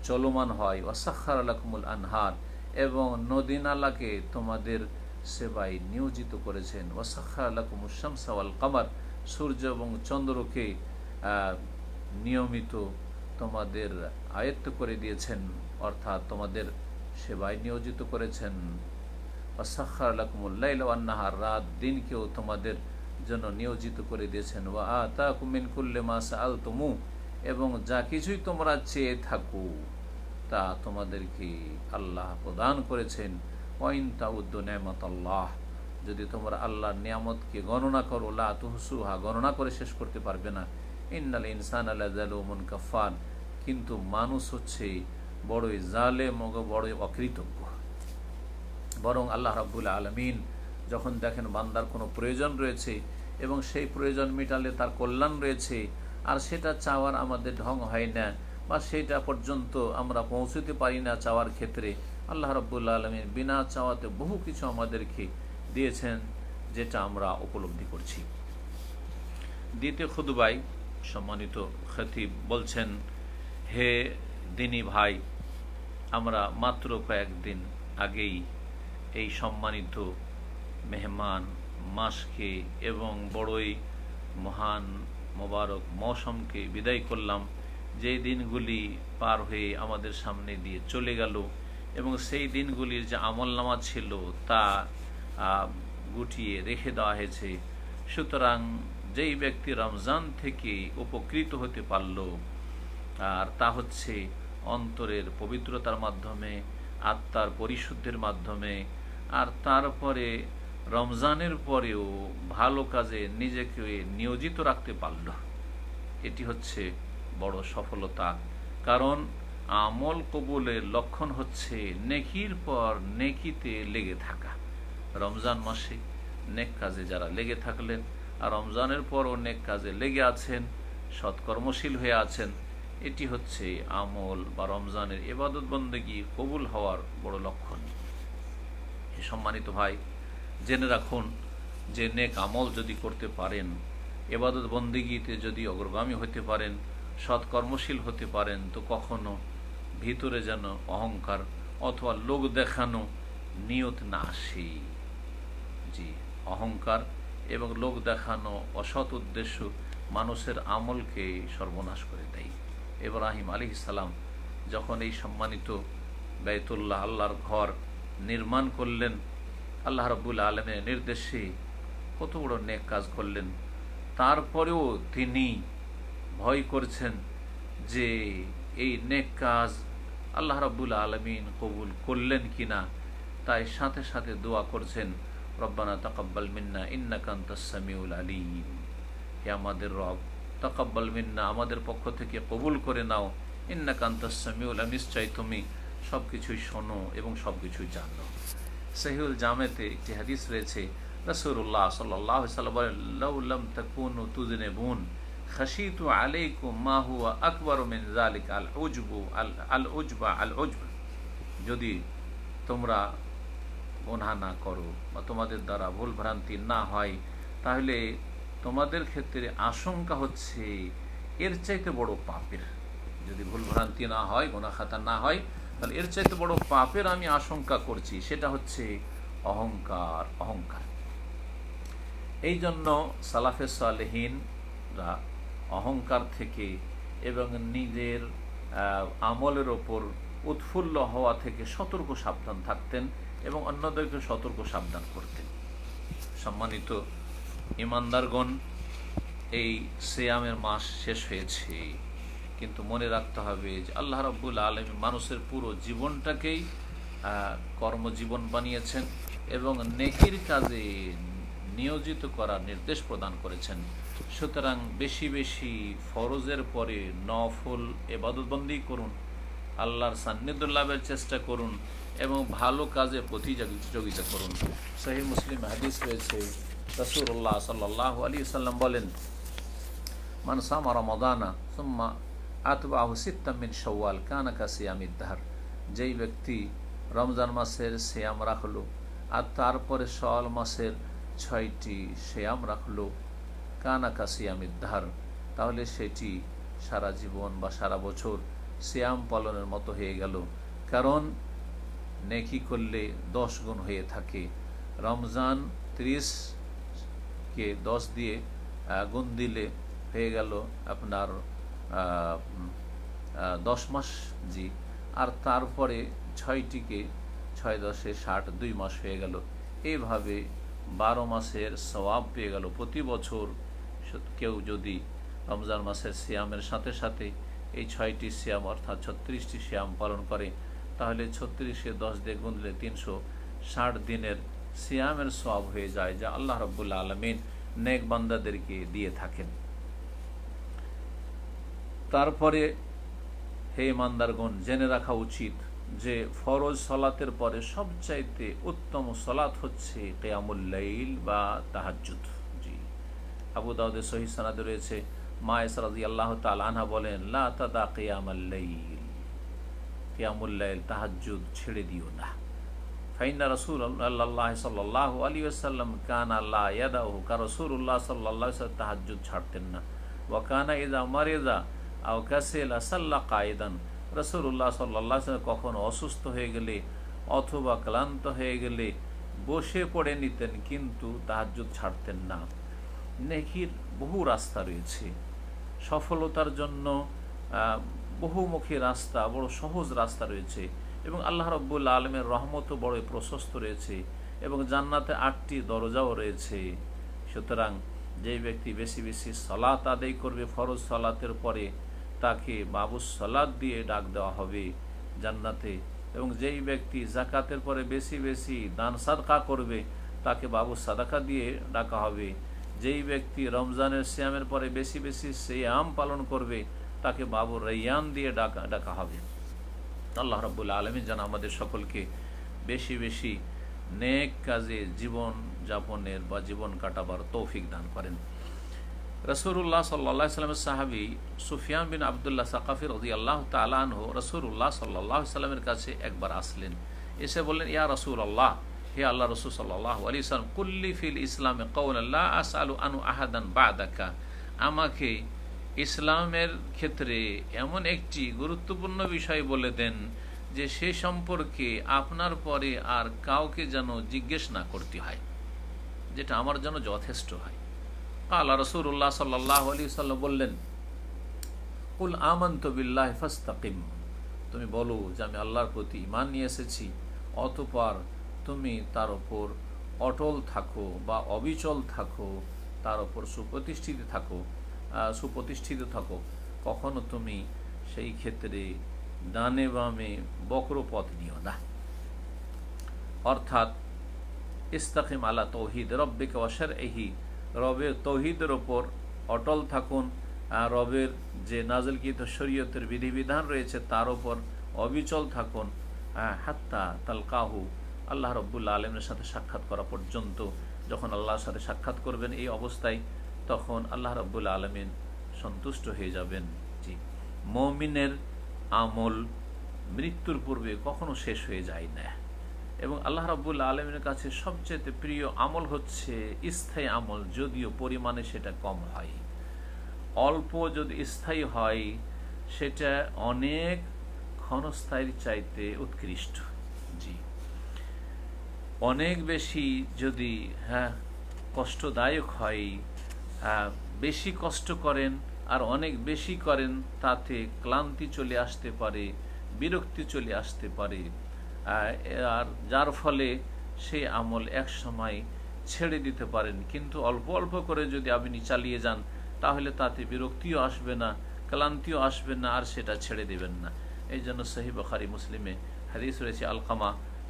চলমান হয়, ওয়াসাখার লাকুমুল আনহার, এবং নদী নালাকে তোমাদের সেবায় নিয়োজিত করেছেন, ওয়াসাখার লাকুমুশ শামসা ওয়াল কামার, সূর্য এবং চন্দ্রকে নিয়মিত তোমাদের আয়ত্ত করে দিয়েছেন, অর্থাৎ তোমাদের সেবায় নিয়োজিত করেছেন, ওয়াসাখার লাকুমুল লাইলা ওয়ান নাহার, রাত দিনকেও তোমাদের জন্য নিয়োজিত করে দিয়েছেন, ওয়া আতাকুম মিন কুল্লি মা সাআলতুমু, এবং যা কিছুই তোমরা চেয়ে থাকো তা তোমাদেরকে আল্লাহ প্রদান করেছেন, ওয়াইন তাউদ্দু নি'মাতাল্লাহ, যদি তোমরা আল্লাহর নিয়ামতকে গণনা করো, লা তুহসুহা, গণনা করে শেষ করতে পারবে না, ইন্নাল ইনসানা লাযালুমুন কাফার, কিন্তু মানুষ হচ্ছে বড়ই জালেম ও বড়ই অকৃতজ্ঞ। বরং আল্লাহ রাব্বুল আলামিন যখন দেখেন বান্দার কোনো প্রয়োজন রয়েছে এবং সেই প্রয়োজন মেটালে তার কল্যাণ রয়েছে, আর সেটা চাওয়ার আমাদের ঢং হয় না বা সেটা পর্যন্ত আমরা পৌঁছতে পারি না চাওয়ার ক্ষেত্রে, আল্লাহ রাব্বুল আলামিন বিনা চাওয়াতে বহু কিছু আমাদেরকে দিয়েছেন, যেটা আমরা উপলব্ধি করছি। দ্বিতীয় খুতবায় সম্মানিত খতিব বলছেন, হে দিনী ভাই, আমরা মাত্র কয়েকদিন আগেই এই সম্মানিত মেহমান মাসকে এবং বড়ই মহান মোবারক মৌসুমকে বিদায় করলাম, যে দিনগুলি পার হয়ে আমাদের সামনে দিয়ে চলে গেল এবং সেই দিনগুলির যে আমলনামা ছিল তা গুটিয়ে রেখে দেওয়া হয়েছে। সুতরাং যেই ব্যক্তি রমজান থেকে উপকৃত হতে পারল, আর তা হচ্ছে অন্তরের পবিত্রতার মাধ্যমে, আত্মার পরিশুদ্ধির মাধ্যমে, আর তারপরে রমজানের পরেও ভালো কাজে নিজেকে নিয়োজিত রাখতে পারল, এটি হচ্ছে বড় সফলতা। কারণ আমল কবুলের লক্ষণ হচ্ছে নেকির পর নেকিতে লেগে থাকা। রমজান মাসে নেক কাজে যারা লেগে থাকলেন আর রমজানের পরও নেক কাজে লেগে আছেন, সৎকর্মশীল হয়ে আছেন, এটি হচ্ছে আমল বা রমজানের ইবাদত বন্দেগী কবুল হওয়ার বড় লক্ষণ। সম্মানিত ভাই, জেনে রাখুন যে নেক আমল যদি করতে পারেন, ইবাদত বন্দেগীতে যদি অগ্রগামী হতে পারেন, সৎকর্মশীল হতে পারেন, তো কখনো ভিতরে যেন অহংকার অথবা লোক দেখানো নিয়ত না আসে। জি, অহংকার এবং লোক দেখানো অসৎ উদ্দেশ্য মানুষের আমলকে সর্বনাশ করে দেয়। ইব্রাহিম আলাইহিস সালাম যখন এই সম্মানিত বাইতুল্লাহ, আল্লাহর ঘর নির্মাণ করলেন, আল্লাহ রাব্বুল আলামিনের নির্দেশে কত বড় নেক কাজ করলেন, তারপরেও তিনি ভয় করছেন যে এই নেক কাজ আল্লাহ রাব্বুল আলামিন কবুল করলেন কিনা, তাই সাথে সাথে দোয়া করছেন, রব্বানা তাকাব্বাল মিন্না ইন্নাকা আনতাস সামিউল আলিম, হে আমাদের রব, তাকাব্বাল মিন্না, আমাদের পক্ষ থেকে কবুল করে নাও, ইন্নাকা আনতাস সামিউল, নিশ্চয় তুমি সবকিছুই শোনো এবং সবকিছুই জানো। সহিহুল জামেতে একটি হাদিস রয়েছে, রাসূলুল্লাহ সাল্লাল্লাহু আলাইহি ওয়াসাল্লাম বলেন, লাউ লাম তাকুনু তুযনিবুন খাশিতু আলাইকুম মা হুয়া আকবারু মিন যালিকা আল উজব, যদি তোমরা গুনাহ না করো বা তোমাদের দ্বারা ভুল ভ্রান্তি না হয়, তাহলে তোমাদের ক্ষেত্রে আশঙ্কা হচ্ছে এর চাইতে বড় পাপের, যদি ভুল ভ্রান্তি না হয়, গুনাহ খাতা না হয়, তাহলে এর চাইতে বড় পাপের আমি আশঙ্কা করছি, সেটা হচ্ছে অহংকার। এই জন্য সালাফে সালেহিনরা অহংকার থেকে এবং নিজের আমলের ওপর উৎফুল্ল হওয়া থেকে সতর্ক সাবধান থাকতেন এবং অন্যদেরকে সতর্ক সাবধান করতেন। সম্মানিত ইমানদারগণ, এই সিয়ামের মাস শেষ হয়েছে, কিন্তু মনে রাখতে হবে যে আল্লাহ রাব্বুল আলামিন মানুষের পুরো জীবনটাকেই কর্মজীবন বানিয়েছেন এবং নেকির কাজে নিয়োজিত করার নির্দেশ প্রদান করেছেন। সুতরাং বেশি বেশি ফরজের পরে নফল ইবাদতবন্দি করুন, আল্লাহর সান্নিধ্য লাভের চেষ্টা করুন এবং ভালো কাজে প্রতিযোগিতা করুন। সহিহ মুসলিম হাদিস রয়েছে, রাসূলুল্লাহ সাল্লাল্লাহু আলাইহি ওয়াসাল্লাম বলেন, মান সামা রমাদানা সুম্মা আতবাহু সিত্তাম মিন শাওয়াল কানা কাসিয়ামিদ দাহর, যেই ব্যক্তি রমজান মাসের সিয়াম রাখলো আর তারপরে শাওয়াল মাসের 6টি সিয়াম রাখলো, কানা কা সিয়ামিদ দাহর, তাহলে সেটি সারা জীবন বা সারা বছর সিয়াম পালনের মতো হয়ে গেল। কারণ নেকি করলে 10 গুণ হয়ে থাকে। রমজান 30-কে 10 দিয়ে গুণ দিলে হয়ে গেল আপনার 10 মাস, জি। আর তারপরে 6টিকে 6 10 60, 2 মাস হয়ে গেল। এইভাবে 12 মাসের সওয়াব পেয়ে গেল। প্রতি বছর কেউ যদি রমজান মাসের সিয়ামের সাথে সাথে এই 6টি সিয়াম অর্থাৎ 36টি সিয়াম পালন করে, তাহলে 36-এ 10 দিয়ে গুনলে 360 দিনের সিয়ামের সওয়াব হয়ে যায়, যা আল্লাহ রাব্বুল আলামিন নেক বান্দাদেরকে দিয়ে থাকেন। তারপরে হে ইমানদারগণ, জেনে রাখা উচিত যে ফরজ সালাতের পরে সবচাইতে উত্তম সালাত হচ্ছে কিয়ামুল লাইল বা তাহাজ্জুদ। জি, আবু দাউদের সহিহ সনদে রয়েছে, মা আয়েশা রাদিয়াল্লাহু তাআলা আনহা বলেন, লা তাদা কিয়ামুল লাইল, কিয়ামুল লাইল তাহাজ্জুদ ছেড়ে দিও না। ফাইন্না রাসূলুল্লাহ সাল্লাল্লাহু আলাইহি ওয়াসাল্লাম কানা লা ইয়াদাহু, কা রাসূলুল্লাহ সাল্লাল্লাহু আলাইহি ওয়াসাল্লাম তাহাজ্জুদ ছাড়তেন না। ওয়া কানা ইযা মারিযা আও কাসালা সাল্লা কায়দান, রাসূলুল্লাহ সাল্লাল্লাহু আলাইহি ওয়াসাল্লাম কখনো অসুস্থ হয়ে গেলে অথবা ক্লান্ত হয়ে গেলে বসে পড়ে নিতেন, কিন্তু তাহাজ্জুদ ছাড়তেন না। নেকির বহু রাস্তা রয়েছে, সফলতার জন্য বহুমুখী রাস্তা, বড় সহজ রাস্তা রয়েছে, এবং আল্লাহ রাব্বুল আলামিনের রহমতও বড় প্রশস্ত রয়েছে, এবং জান্নাতে 8টি দরজাও রয়েছে। সুতরাং যেই ব্যক্তি বেশি বেশি সালাত আদায় করবে ফরজ সালাতের পরে, তাকে বাবুস সালাত দিয়ে ডাক দেওয়া হবে জান্নাতে। এবং যেই ব্যক্তি যাকাতের পরে বেশি বেশি দান সাদকা করবে, তাকে বাবুস সাদাকা দিয়ে ডাকা হবে। যেই ব্যক্তি রমজানের সিয়ামের পরে বেশি বেশি সিয়াম পালন করবে, তাকে বাবু রাইয়ান দিয়ে ডাকা হবে। আল্লাহ রাব্বুল আলামিন যেন আমাদের সকলকে বেশি বেশি নেক কাজে জীবন যাপনের বা জীবন কাটাবার তৌফিক দান করেন। রাসূলুল্লাহ সাল্লাল্লাহু আলাইহি ওয়াসাল্লামের সাহাবী সুফিয়ান বিন আব্দুল্লাহ সাকাফি রাদিয়াল্লাহু তাআলা আনহু রাসূলুল্লাহ সাল্লাল্লাহু আলাইহি ওয়াসাল্লামের কাছে একবার আসলেন, এসে বললেন, ইয়া রাসূলুল্লাহ, হে আল্লাহ রাসূল সাল্লাল্লাহু আলাইহি ওয়াসাল্লাম, কুল্লি ফিল ইসলামে কাওলান লা আসআলু আনহু আহাদান বা'দাকা, আমাকে ইসলামের ক্ষেত্রে এমন একটি গুরুত্বপূর্ণ বিষয় বলে দেন যে সে সম্পর্কে আপনার পরে আর কাউকে যেন জিজ্ঞেস না করতে হয়, যেটা আমার জন্য যথেষ্ট হয়। কালা রাসূলুল্লাহ সাল্লাল্লাহু আলাইহি ওয়াসাল্লাম বললেন, কুল আমানতু বিল্লাহি ফাস্তাকিম, তুমি বলো যে আমি আল্লাহর প্রতি ঈমান নিয়ে এসেছি, অতঃপর তুমি তার উপর অটল থাকো বা অবিচল থাকো, তার উপর সুপ্রতিষ্ঠিত থাকো, কখনো তুমি সেই ক্ষেত্রে ডানে বামে বক্র পথ নিও না। অর্থাৎ ইস্তাকিম আলা তৌহিদ রব্বিকা ওয়া শারঈহি, রবের তৌহিদের ওপর অটল থাকুন, রবের যে নাযিলকৃত শরীয়তের বিধিবিধান রয়েছে তার ওপর অবিচল থাকুন, হাত্তা তালকাহু, আল্লাহ রাব্বুল আলামিনের সাথে সাক্ষাৎ করা পর্যন্ত। যখন আল্লাহর সাথে সাক্ষাৎ করবেন এই অবস্থায়, তখন আল্লাহ রাব্বুল আলামিন সন্তুষ্ট হয়ে যাবেন। জি, মুমিনের আমল মৃত্যুর পূর্বে কখনো শেষ হয়ে যায় না, এবং আল্লাহ রাব্বুল আলামিনের কাছে সবচেয়ে প্রিয় আমল হচ্ছে স্থায়ী আমল, যদিও পরিমাণে সেটা কম হয়। অল্প যদি স্থায়ী হয়, সেটা অনেক ক্ষণস্থায়ীর চাইতে উৎকৃষ্ট। জি, অনেক বেশি যদি কষ্টদায়ক হয়, বেশি কষ্ট করেন আর অনেক বেশি করেন, তাতে ক্লান্তি চলে আসতে পারে, বিরক্তি চলে আসতে পারে, আর যার ফলে সেই আমল এক সময় ছেড়ে দিতে পারেন। কিন্তু অল্প অল্প করে যদি আপনি চালিয়ে যান, তাহলে তাতে বিরক্তিও আসবে না, ক্লান্তিও আসবে না, আর সেটা ছেড়ে দেবেন না। এই জন্য সহিহ বুখারী মুসলিমে হাদিস রয়েছে আলকামা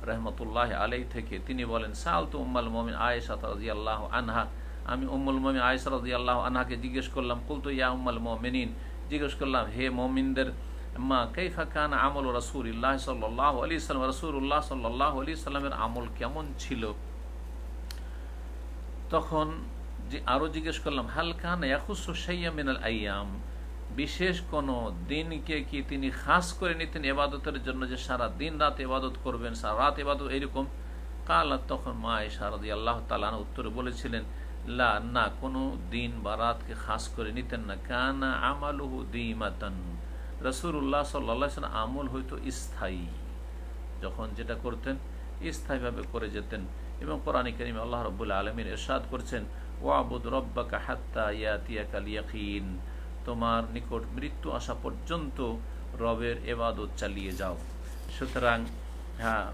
রহমতুল্লাহ আলাইহি থেকে, তিনি বলেন, সাআলতু উম্মুল মুমিনিন আয়েশা রাদিয়াল্লাহু আনহা, আমি উম্মুল মুমিনিন আয়েশা রাদিয়াল্লাহু আনহাকে জিজ্ঞেস করলাম, কুলতু ইয়া উম্মুল মুমিনিন, জিজ্ঞেস করলাম হে মুমিনদের মা, কাইফা কানা আমল রাসূলিল্লাহ সাল্লাল্লাহু আলাইহি ওয়াসাল্লাম, রাসূলুল্লাহ সাল্লাল্লাহু আলাইহি ওয়াসাল্লামের আমল কেমন ছিল। তখন আরো জিজ্ঞেস করলাম, হাল কানা ইয়াখুসু শাইয়্যান মিনাল আইয়াম, বিশেষ কোনো দিনকে কি তিনি খাস করে নিতেন ইবাদতের জন্য, যে সারা দিন রাত ইবাদত করবেন, সারা রাত ইবাদত এইরকম? কালা, তখন মা আয়েশা রাদিয়াল্লাহু তাআলা আনহা উত্তরে বলেছিলেন, লা, না, কোনো দিন বা রাতকে খাস করে নিতেন না। কানা আমালুহু দিমাতান, রাসূলুল্লাহ সাল্লাল্লাহু আলাইহি ওয়াসাল্লাম আমল হয়তো স্থায়ী, যখন যেটা করতেন স্থায়ীভাবে করে যেতেন। এবং কোরআনে কারীমে আল্লাহ রাব্বুল আলামিন ইরশাদ করছেন, ওয়াবুদ রাব্বাকা হাত্তা ইয়াতিয়াকাল ইয়াকিন, তোমার নিকট মৃত্যু আসা পর্যন্ত রবের ইবাদত চালিয়ে যাও। সুতরাং হ্যাঁ,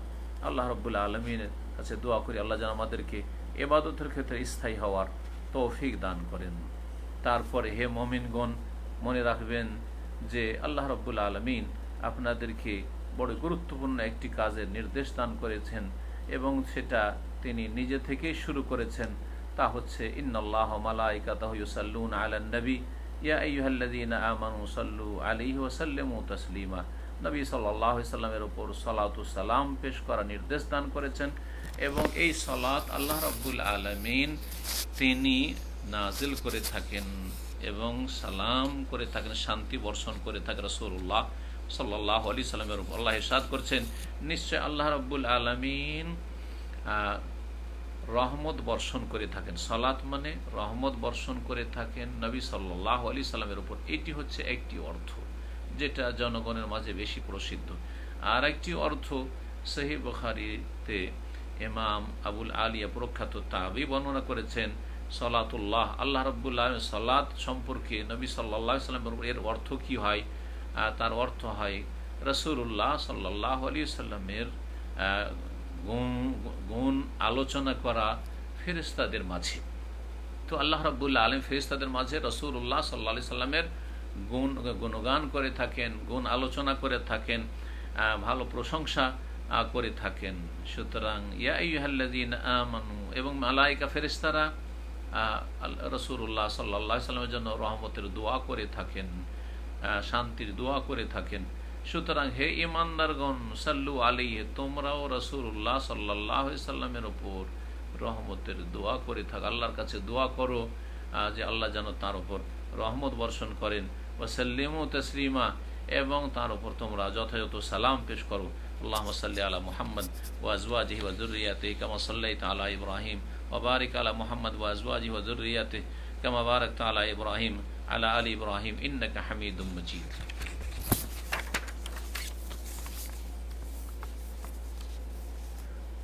আল্লাহ রাব্বুল আলামিনের কাছে দোয়া করি আল্লাহ যেন আমাদেরকে ইবাদতের ক্ষেত্রে স্থায়ী হওয়ার তৌফিক দান করেন। তারপরে হে মুমিনগণ, মনে রাখবেন যে আল্লাহ রাব্বুল আলামিন আপনাদেরকে বড় গুরুত্বপূর্ণ একটি কাজের নির্দেশ দান করেছেন এবং সেটা তিনি নিজে থেকেই শুরু করেছেন। তা হচ্ছে ইন্নাল্লাহা ওয়া মালাইকাতাহু ইউসাল্লুনা আলান নবী ইয়া আইয়ুহাল্লাযীনা আমানু সাল্লু আলাইহি ওয়া সাল্লিমু তাসলিমা। নবী সাল্লাল্লাহু আলাইহি সাল্লামের উপর সালাতু সালাম পেশ করার নির্দেশ দান করেছেন এবং এই সালাত আল্লাহ রাব্বুল আলামিন তিনি নাজিল করে থাকেন এবং সালাম করে থাকেন, শান্তি বর্ষণ করে থাকেন রাসূলুল্লাহ সাল্লাল্লাহু আলাইহি সাল্লামের উপর। আল্লাহ ইরশাদ করছেন, নিশ্চয় আল্লাহ রাব্বুল আলামিন রহমত বর্ষণ করে থাকেন। সালাত মানে রহমত বর্ষণ করে থাকেন নবী সাল্লাল্লাহু আলাইহি সাল্লামের উপর। এটি হচ্ছে একটি অর্থ যেটা জনগণের মাঝে বেশি প্রসিদ্ধ। আর একটি অর্থ সহিহ বুখারীতে ইমাম আবুল আলিয়া প্রখ্যাত তাবী বর্ণনা করেছেন, সালাতুল্লাহ, আল্লাহ রাব্বুল আলামিন সালাত সম্পর্কে নবী সাল্লাল্লাহু আলাইহি সাল্লামের উপর। এর অর্থ কি হয়? তার অর্থ হয় রাসূলুল্লাহ সাল্লাল্লাহু আলাইহি সাল্লামের গুণ আলোচনা করা ফেরেশতাদের মাঝে। তো আল্লাহ রাব্বুল আলামিন ফেরেশতাদের মাঝে রাসূলুল্লাহ সাল্লাল্লাহু আলাইহি সাল্লামের গুণগান করে থাকেন, গুণ আলোচনা করে থাকেন, ভালো প্রশংসা করে থাকেন। সুতরাং ইয়া আইয়ুহাল্লাযীনা আমানু, এবং মালায়েকা ফেরেশতারা রাসূলুল্লাহ সাল্লাল্লাহু আলাইহি সাল্লামের জন্য রহমতের দোয়া করে থাকেন, শান্তির দোয়া করে থাকেন। সুতরাং হে ঈমানদারগণ, সাল্লু আলাইহি, তোমরাও রাসূলুল্লাহ সাল্লাল্লাহু আলাইহি সাল্লামের উপর রহমতের দোয়া করে থাকো, আল্লাহর কাছে দোয়া করো যে আল্লাহ যেন তার উপর রহমত বর্ষণ করেন। ওয়া সাল্লিমু তাসলিমা, এবং তার উপর তোমরা যথাযথ সালাম পেশ করো। আল্লাহুম্মা সাল্লি আলা মুহাম্মদ ওয়া আজওয়াজিহি ওয়া যুররিয়াতিহি কামা সাল্লাইতা আলা ইব্রাহিম ওয়া বারিক আলা মুহাম্মদ ওয়া আজওয়াজিহি ওয়া যুররিয়াতিহি কামা বারাকতা আলা ইব্রাহিম আলা আলি ইব্রাহিম ইন্নাকা হামিদুম মাজিদ।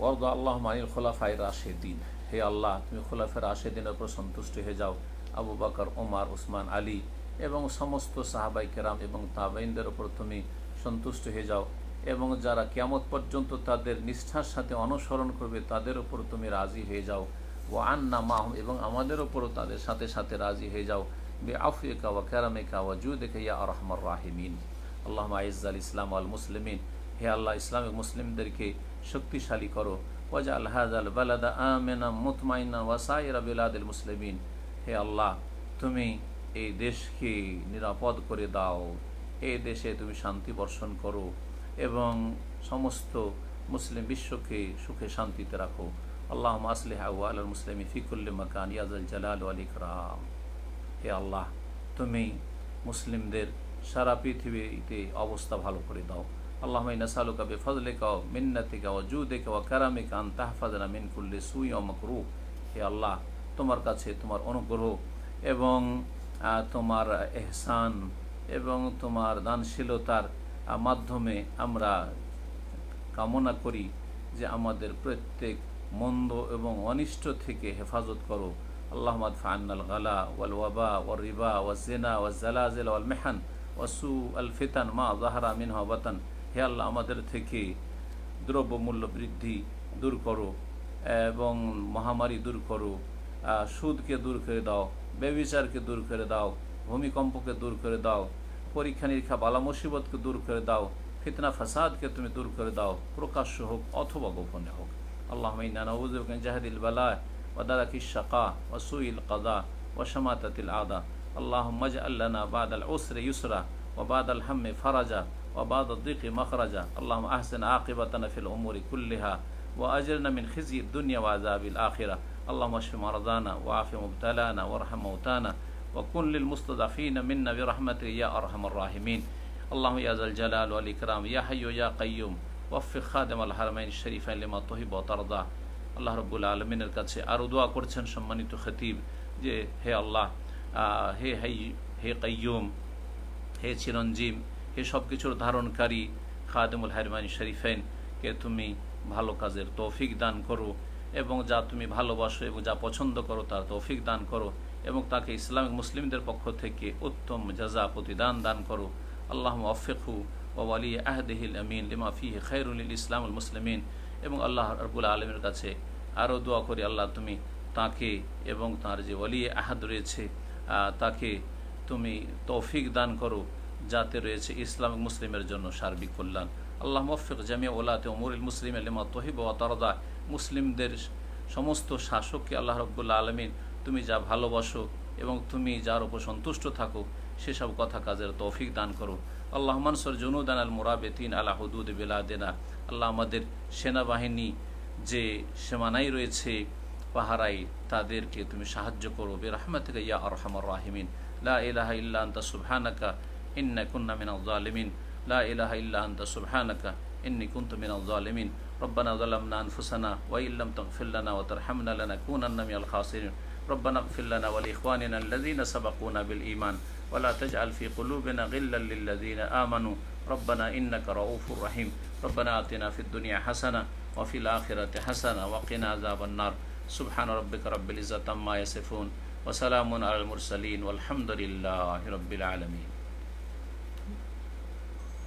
ওয়ারদা আল্লাহুম্মা আনিল খুলাফায়ে রাশিদিন, হে আল্লাহ তুমি খুলাফায়ে রাশিদিনের উপর সন্তুষ্ট হয়ে যাও, আবু বকর, ওমর, উসমান, আলী এবং সমস্ত সাহাবায়ে কেরাম এবং তাবেঈনদের উপর তুমি সন্তুষ্ট হয়ে যাও, এবং যারা কিয়ামত পর্যন্ত তাদের নিষ্ঠার সাথে অনুসরণ করবে তাদের উপর তুমি রাজি হয়ে যাও। ওয়া আন্না মাহুম, এবং আমাদের উপরও তাদের সাথে সাথে রাজি হয়ে যাও। বিআফওয়িকা ওয়া কারামিকা ওয়া জুদিকা ইয়া আরহামার রাহিমিন। আল্লাহুম্মা আইজ্জাল ইসলাম ওয়াল মুসলিমিন, হে আল্লাহ ইসলামিক মুসলিমদেরকে শক্তিশালী করো। ওয়াজআল হাযাল বালাদা আমিনাম মুতমাইন্নান ওয়া সাইরা বিলাদিল মুসলিমিন, হে আল্লাহ তুমি এই দেশকে নিরাপদ করে দাও, এই দেশে তুমি শান্তি বর্ষণ করো এবং সমস্ত মুসলিম বিশ্বকে সুখে শান্তিতে রাখো। আল্লাহুম্মা আসলিহ আহওয়ালাল মুসলিমিন ফি কুল্লি মাকান ইয়া যাল জালাল ওয়াল ইকরাম, হে আল্লাহ তুমি মুসলিমদের সারা পৃথিবীতে অবস্থা ভালো করে দাও। আল্লাহুম্মা ইন্না নাসআলুকা বিফজলিকা ওয়া মিন্নাতিকা ওয়া জুদিকা ওয়া কারামিকা আন তাহফাযনা মিন কুল্লি সুই ওয়া মাকরুহ, হে আল্লাহ তোমার কাছে তোমার অনুগ্রহ এবং তোমার ইহসান এবং তোমার দানশীলতার মাধ্যমে আমরা কামনা করি যে আমাদের প্রত্যেক মন্দ এবং অনিষ্ট থেকে হেফাজত করো। আল্লাহুম্মা আদফা আন্নাল গালা ওয়াল ওয়াবা ওয়ার রিবা ওয়াজ জিনা ওয়াজ জালাজিল ওয়াল মিহান ওয়া সুআল ফিতান মা যাহারা মিনহা ওয়া বাতান, হে আল্লাহ আমাদের থেকে দ্রব্যমূল্য বৃদ্ধি দূর করো এবং মহামারী দূর করো, সুদকে দূর করে দাও, ব্যভিচারকে দূর করে দাও, ভূমিকম্পকে দূর করে দাও, পরীক্ষা নিরীক্ষা বালা মুসিবতকে দূর করে দাও, ফিতনা ফাসাদকে তুমি দূর করে দাও, প্রকাশ্য হোক অথবা গোপনে হোক। আল্লাহুম্মা ইন্না নাউযু বিকা মিন জাহদিল বালা ওয়া দারাকিশ শাকা ওয়া সুইল কাদা ওয়া শামাতাতিল আদা। আল্লাহুম্মা ইজআল লানা বা'দাল উসরি ইউসরা ওয়া বা'দাল হাম্মি ফারাজা ওয়া বা'দাদ দিকি মাখরাজা। আল্লাহুম্মা আহসিন আকিবাতানা ফিল উমুরি কুল্লিহা ওয়া আজিরনা মিন খিজিদ দুনিয়া ওয়া আযাবিল আখিরাহ। আল্লাহুম্মা اشف مرضانا وعاف مبتلانا وارحم موتانا وكن للمستضعفين منا برحمتك يا أرحم الراحمين اللهم يا ذا الجلال والإكرام يا حي يا قيوم وفق خادم الحرمين الشريفين لما تحب وترضى আল্লাহ রব্বুল আলমিনের কাছে আরও দোয়া করছেন সম্মানিত খতিব যে হে আল্লাহ, হে হাই, হে কাইয়ুম, হে চিরঞ্জীব, হে সব কিছুর ধারণকারী খাদেমুল হারমাইন শরীফাইনকে তুমি ভালো কাজের তৌফিক দান করো এবং যা তুমি ভালোবাসো এবং যা পছন্দ করো তার তৌফিক দান করো এবং তাকে ইসলামিক মুসলিমদের পক্ষ থেকে উত্তম জাযা প্রতিদান দান করো। আল্লাহুম্মা ওয়াফিকহু ওয়া ওয়ালি আহদিহিল আমিন লিমা ফিহি খায়রুল লিল ইসলামুল মুসলিমিন। এবং আল্লাহ রাব্বুল আলামিনের কাছে আরও দোয়া করি আল্লাহ তুমি তাকে এবং তার যে ওয়ালি আহাদ রয়েছে তাকে তুমি তৌফিক দান করো যাতে রয়েছে ইসলামিক মুসলিমের জন্য সার্বিক কল্যাণ। আল্লাহ মুওয়াফিক জামিয়া ওলাতে উমুরিল মুসলিমিন লিমা তুহিব্বু ওয়া তারদা। মুসলিমদের সমস্ত শাসককে আল্লাহ রাব্বুল আলামিন তুমি যা ভালোবাসো এবং তুমি যার উপর সন্তুষ্ট থাকো সেসব কথা কাজের তৌফিক দান করো। আল্লাহ মানসুর জুনুদান আল মুরাবিতিন আলা হুদুদ বিলাদিনা। আল্লাহ আমাদের সেনাবাহিনী যে সীমানায় রয়েছে পাহারায় তাদেরকে তুমি সাহায্য করো বিরহমাতিকা ইয়া আরহামার রাহিমিন। লা ইলাহা ইল্লা আনতা সুবহানাকা ইন্না কুন্না মিনাজ জালিমিন। লা ইলাহা ইল্লা আনতা সুবহানাকা ইন্নী কুনতু মিনাজ জালিমিন। ربنا ظلمنا أنفسنا وإن لم تغفر لنا وترحمنا لنكونن من الخاسرين. ربنا اغفر لنا ولإخواننا الذين سبقونا بالإيمان ولا تجعل في قلوبنا غلا للذين آمنوا ربنا إنك رؤوف رحيم. ربنا آتنا في الدنيا حسنة وفي الآخرة حسنة وقنا عذاب النار. سبحان ربك رب العزة عما يصفون وسلام على المرسلين والحمد لله رب العالمين.